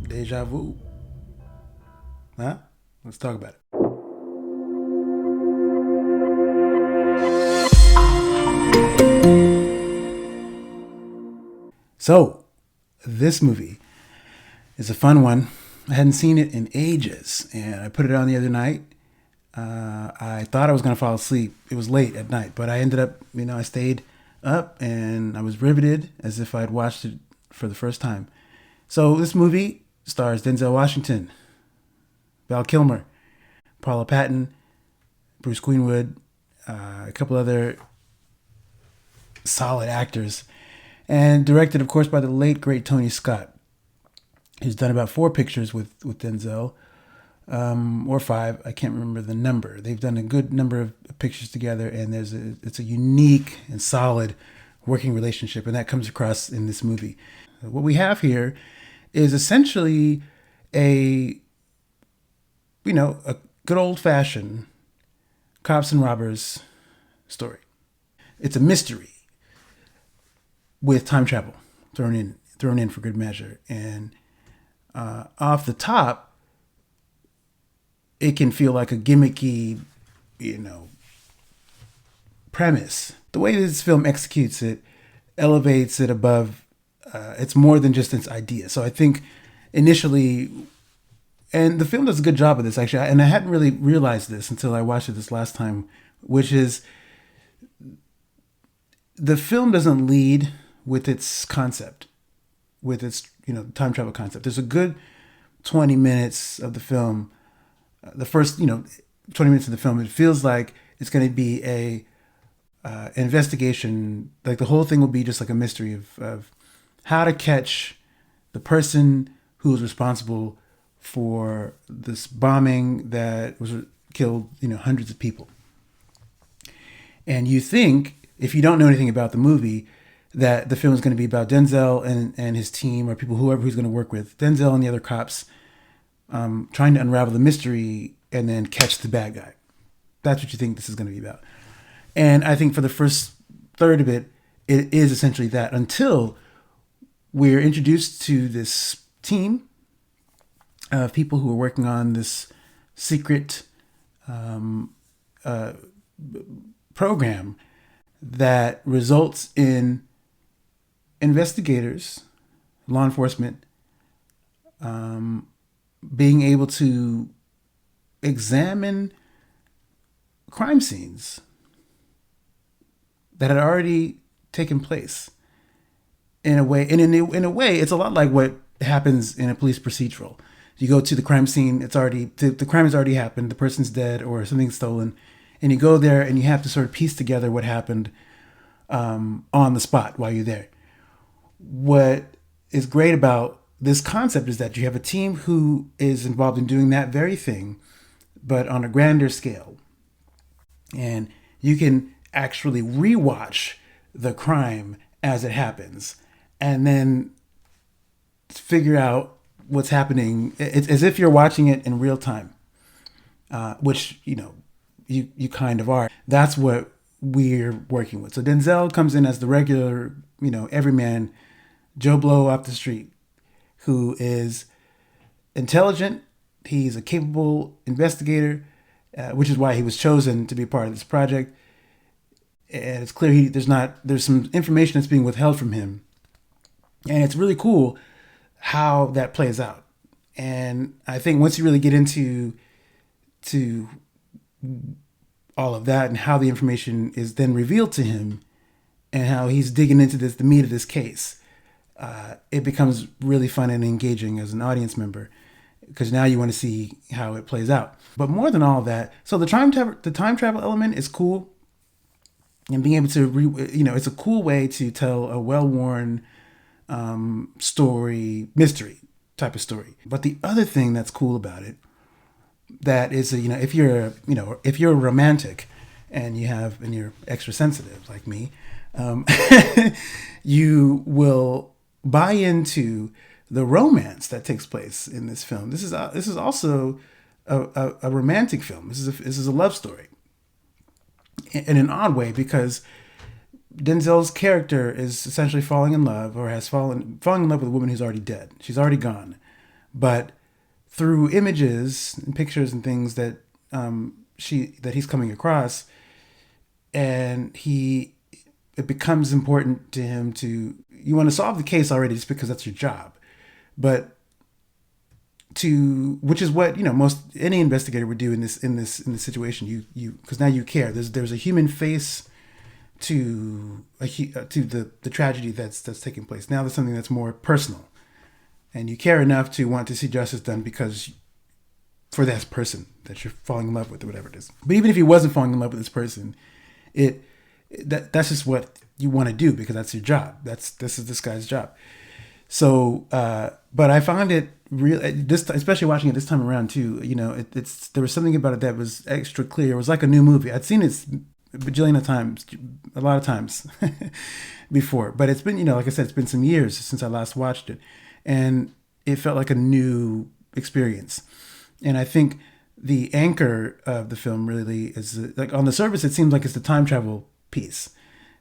Dejavu. Huh? Let's talk about it. So, this movie is a fun one. I hadn't seen it in ages, and I put it on the other night. I thought I was going to fall asleep. It was late at night, but I ended up, I stayed up and I was riveted as if I'd watched it for the first time. So, this movie stars Denzel Washington, Val Kilmer, Paula Patton, Bruce Greenwood, a couple other solid actors, and directed, of course, by the late, great Tony Scott. He's done about 4 pictures with Denzel, or 5. I can't remember the number. They've done a good number of pictures together, and it's a unique and solid working relationship, and that comes across in this movie. What we have here is essentially a good old-fashioned cops and robbers story. It's a mystery with time travel thrown in for good measure, and off the top, it can feel like a gimmicky, premise. The way this film executes it elevates it above. It's more than just its idea. So I think initially, and the film does a good job of this actually, and I hadn't really realized this until I watched it this last time, which is the film doesn't lead with its concept, with its time travel concept. There's a good 20 minutes of the film. The first 20 minutes of the film, it feels like it's going to be a investigation. Like the whole thing will be just like a mystery of how to catch the person who was responsible for this bombing that was killed hundreds of people. And you think, if you don't know anything about the movie, that the film is going to be about Denzel and his team, or whoever he's going to work with, Denzel and the other cops, trying to unravel the mystery and then catch the bad guy. That's what you think this is going to be about. And I think for the first third of it, it is essentially that, until we're introduced to this team of people who are working on this secret program that results in investigators, law enforcement, being able to examine crime scenes that had already taken place in a way. And in a way, it's a lot like what happens in a police procedural. You go to the crime scene, the crime has already happened, the person's dead or something's stolen, and you go there and you have to sort of piece together what happened on the spot while you're there. What is great about this concept is that you have a team who is involved in doing that very thing, but on a grander scale. And you can actually rewatch the crime as it happens and then figure out what's happening. It's as if you're watching it in real time, which, you kind of are. That's what we're working with. So Denzel comes in as the regular, everyman, Joe Blow off the street, who is intelligent. He's a capable investigator, which is why he was chosen to be part of this project. And it's clear there's some information that's being withheld from him. And it's really cool how that plays out. And I think once you really get into all of that and how the information is then revealed to him and how he's digging into the meat of this case, it becomes really fun and engaging as an audience member, because now you want to see how it plays out. But more than all of that, so the time travel element is cool, and being able to it's a cool way to tell a well-worn story, mystery type of story. But the other thing that's cool about it, that is, if you're a romantic and you're extra sensitive like me, you will buy into the romance that takes place in this film. This is also a romantic film. This is a love story in an odd way, because Denzel's character is essentially falling in love, or has fallen in love with a woman who's already dead. She's already gone. but through images and pictures and things that he's coming across, and it becomes important to him to, you want to solve the case already just because that's your job, but which is what most any investigator would do in this situation. You because now you care. There's a human face to the tragedy that's taking place. Now there's something that's more personal, and you care enough to want to see justice done because for that person that you're falling in love with or whatever it is. But even if you wasn't falling in love with this person, that's just what you want to do because that's your job. This is this guy's job. So, but I found it real, especially watching it this time around too. There was something about it that was extra clear. It was like a new movie. I'd seen it a lot of times before, but it's been, like I said, it's been some years since I last watched it, and it felt like a new experience. And I think the anchor of the film really is, like, on the surface, it seems like it's the time travel piece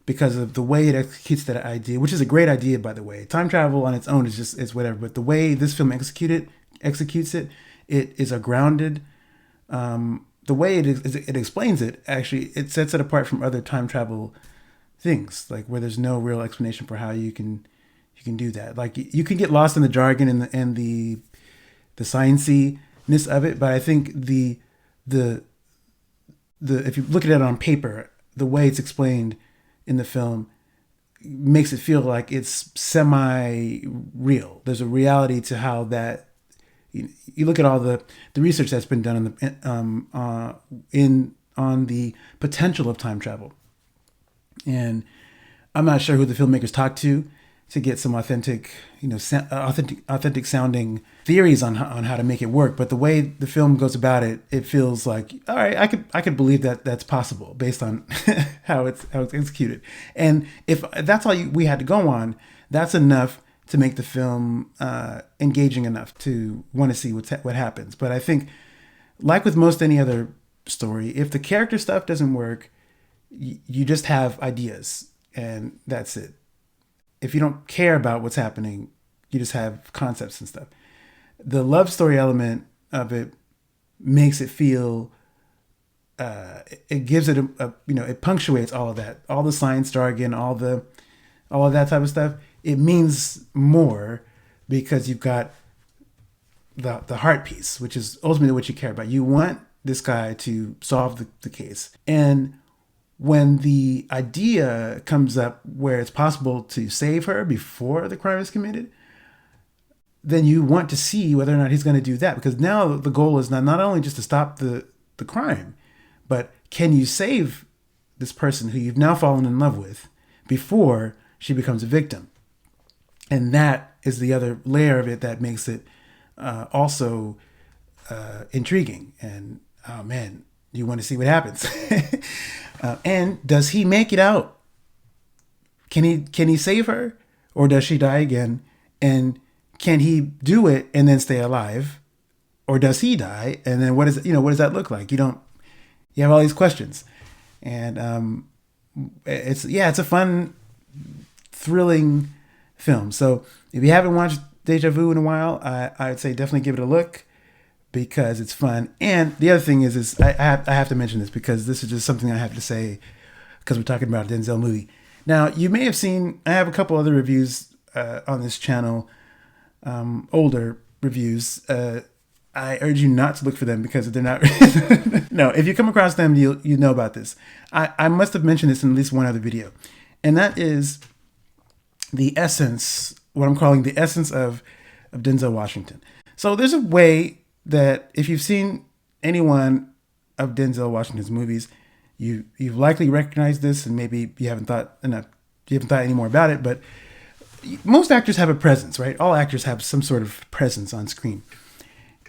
because of the way it executes that idea, which is a great idea, by the way. Time travel on its own is whatever, but the way this film executes it is a grounded, the way it explains it, actually, it sets it apart from other time travel things, like where there's no real explanation for how you can do that. Like, you can get lost in the jargon and the sciencey-ness of it, but I think the if you look at it on paper, the way it's explained in the film makes it feel like it's semi-real. There's a reality to how that. You look at all the research that's been done on the potential of time travel, and I'm not sure who the filmmakers talked to get some authentic sounding theories on how to make it work. But the way the film goes about it, it feels like, all right, I could believe that that's possible based on how it's executed. And if that's all we had to go on, that's enough to make the film engaging enough to want to see what happens. But I think, like with most any other story, if the character stuff doesn't work, you just have ideas, and that's it. If you don't care about what's happening, you just have concepts and stuff. The love story element of it makes it feel, it gives it it punctuates all of that, all the science jargon, all of that type of stuff. It means more because you've got the heart piece, which is ultimately what you care about. You want this guy to solve the case. And when the idea comes up where it's possible to save her before the crime is committed, then you want to see whether or not he's going to do that. Because now the goal is not only just to stop the crime, but can you save this person who you've now fallen in love with before she becomes a victim? And that is the other layer of it that makes it also intriguing. And, oh man, you want to see what happens. And does he make it out? Can he save her, or does she die again? And can he do it and then stay alive, or does he die? And then what does that look like? You have all these questions, and it's a fun, thrilling film. So if you haven't watched Dejavu in a while, I would say definitely give it a look, because it's fun. And the other thing is I have to mention this because this is just something I have to say because we're talking about a Denzel movie. Now, you may have seen, I have a couple other reviews on this channel, older reviews. I urge you not to look for them because they're not. No, if you come across them, you know about this. I must have mentioned this in at least one other video. And that is the essence, what I'm calling the essence of Denzel Washington. So there's a way that if you've seen any one of Denzel Washington's movies, you've likely recognized this, and maybe you haven't thought any more about it, but most actors have a presence, right? All actors have some sort of presence on screen.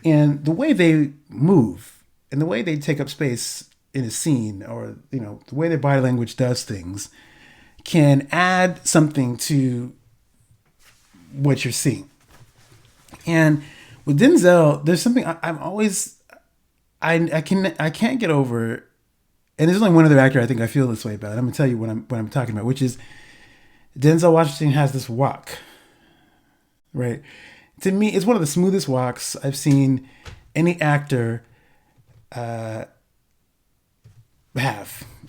And the way they move and the way they take up space in a scene, or the way their body language does things, can add something to what you're seeing. And with Denzel, there's something I can't get over, and there's only one other actor I think I feel this way about. I'm gonna tell you what I'm talking about, which is Denzel Washington has this walk, right? To me, it's one of the smoothest walks I've seen any actor have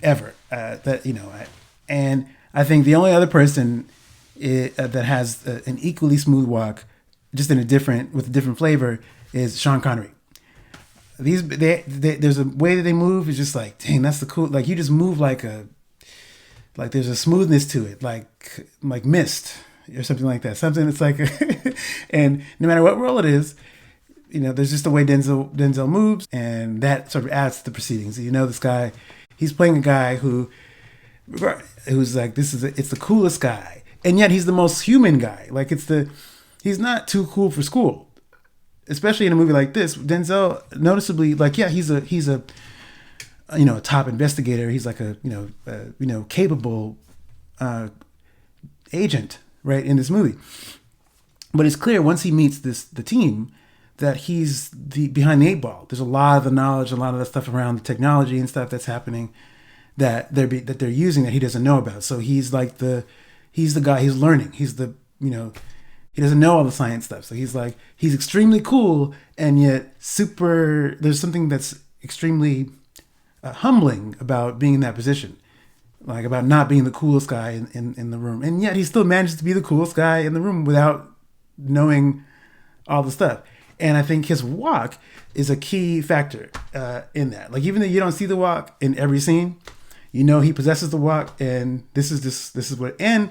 ever. And I think the only other person that has an equally smooth walk, just in with a different flavor, is Sean Connery. There's a way that they move. It's just like, dang, that's the cool. Like you just move like there's a smoothness to it, like mist or something like that. Something that's like, and no matter what role it is, there's just the way Denzel moves, and that sort of adds to the proceedings. This guy, he's playing a guy who's like, it's the coolest guy, and yet he's the most human guy. Like he's not too cool for school, especially in a movie like this. Denzel noticeably, like, yeah, he's a a top investigator. He's like a capable agent, right, in this movie. But it's clear once he meets the team that he's behind the eight ball. There's a lot of the knowledge, a lot of the stuff around the technology and stuff that's happening that they're using that he doesn't know about. So he's the guy. He's learning. He's he doesn't know all the science stuff. So he's extremely cool, and yet super. There's something that's extremely humbling about being in that position, like about not being the coolest guy in the room, and yet he still manages to be the coolest guy in the room without knowing all the stuff. And I think his walk is a key factor in that. Like even though you don't see the walk in every scene, he possesses the walk, and this is what. And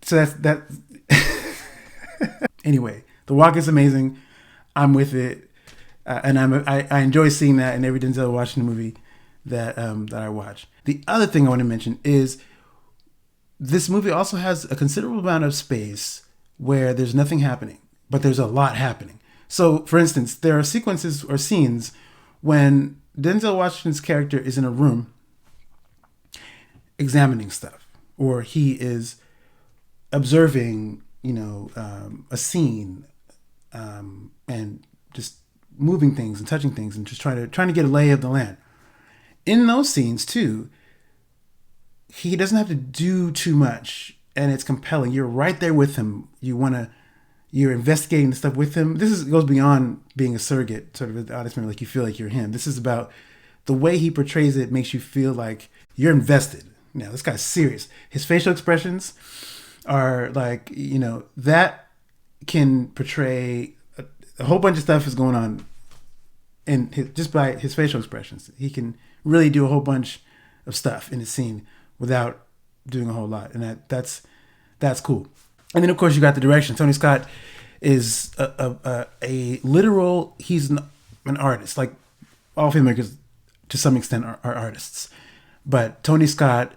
so that's that. Anyway, the walk is amazing. I'm with it, and I enjoy seeing that in every Denzel Washington movie that I watch. The other thing I want to mention is this movie also has a considerable amount of space where there's nothing happening, but there's a lot happening. So, for instance, there are sequences or scenes when Denzel Washington's character is in a room examining stuff, or he is observing, a scene, and just moving things and touching things and just trying to get a lay of the land. In those scenes too, he doesn't have to do too much, and it's compelling. You're right there with him. You're investigating the stuff with him. Goes beyond being a surrogate, sort of an honest man, like you feel like you're him. This is about the way he portrays it makes you feel like you're invested. Now, this guy's serious. His facial expressions are like, that can portray a whole bunch of stuff is going on, and just by his facial expressions, he can really do a whole bunch of stuff in the scene without doing a whole lot, and that's cool. And then of course you got the direction. Tony Scott is a literal. He's an artist. Like all filmmakers, to some extent, are artists, but Tony Scott,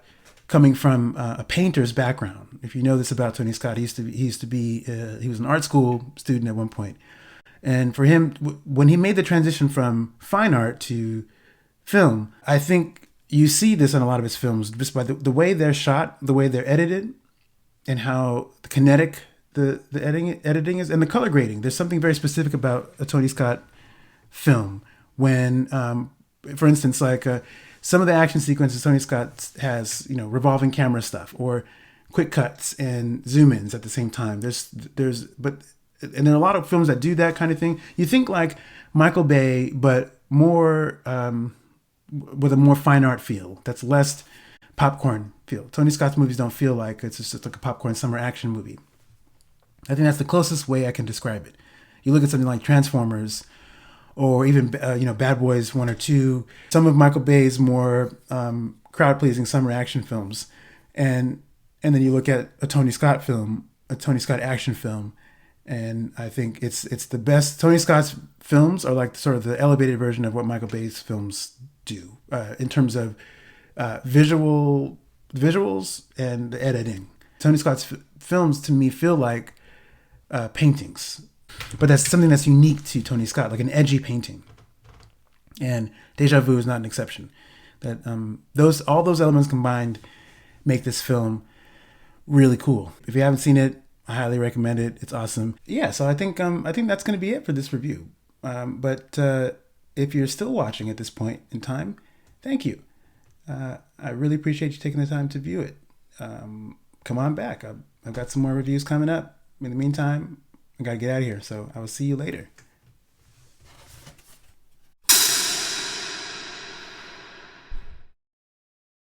coming from a painter's background. If you know this about Tony Scott, he was an art school student at one point. And for him, when he made the transition from fine art to film, I think you see this in a lot of his films, just by the way they're shot, the way they're edited, and how kinetic the editing is, and the color grading. There's something very specific about a Tony Scott film when, for instance, like some of the action sequences Tony Scott has, revolving camera stuff or quick cuts and zoom ins at the same time. And there are a lot of films that do that kind of thing. You think like Michael Bay, but more with a more fine art feel. That's less popcorn feel. Tony Scott's movies don't feel like it's just like a popcorn summer action movie. I think that's the closest way I can describe it. You look at something like Transformers, or even Bad Boys 1 or 2, some of Michael Bay's more crowd-pleasing summer action films, and then you look at a Tony Scott film, a Tony Scott action film, and I think it's the best. Tony Scott's films are like sort of the elevated version of what Michael Bay's films do in terms of visuals and the editing. Tony Scott's films to me feel like paintings. But that's something that's unique to Tony Scott, like an edgy painting. And Dejavu is not an exception. That all those elements combined make this film really cool. If you haven't seen it, I highly recommend it. It's awesome. Yeah, so I think that's going to be it for this review. But if you're still watching at this point in time, thank you. I really appreciate you taking the time to view it. Come on back. I've got some more reviews coming up. In the meantime, I gotta get out of here. So I will see you later.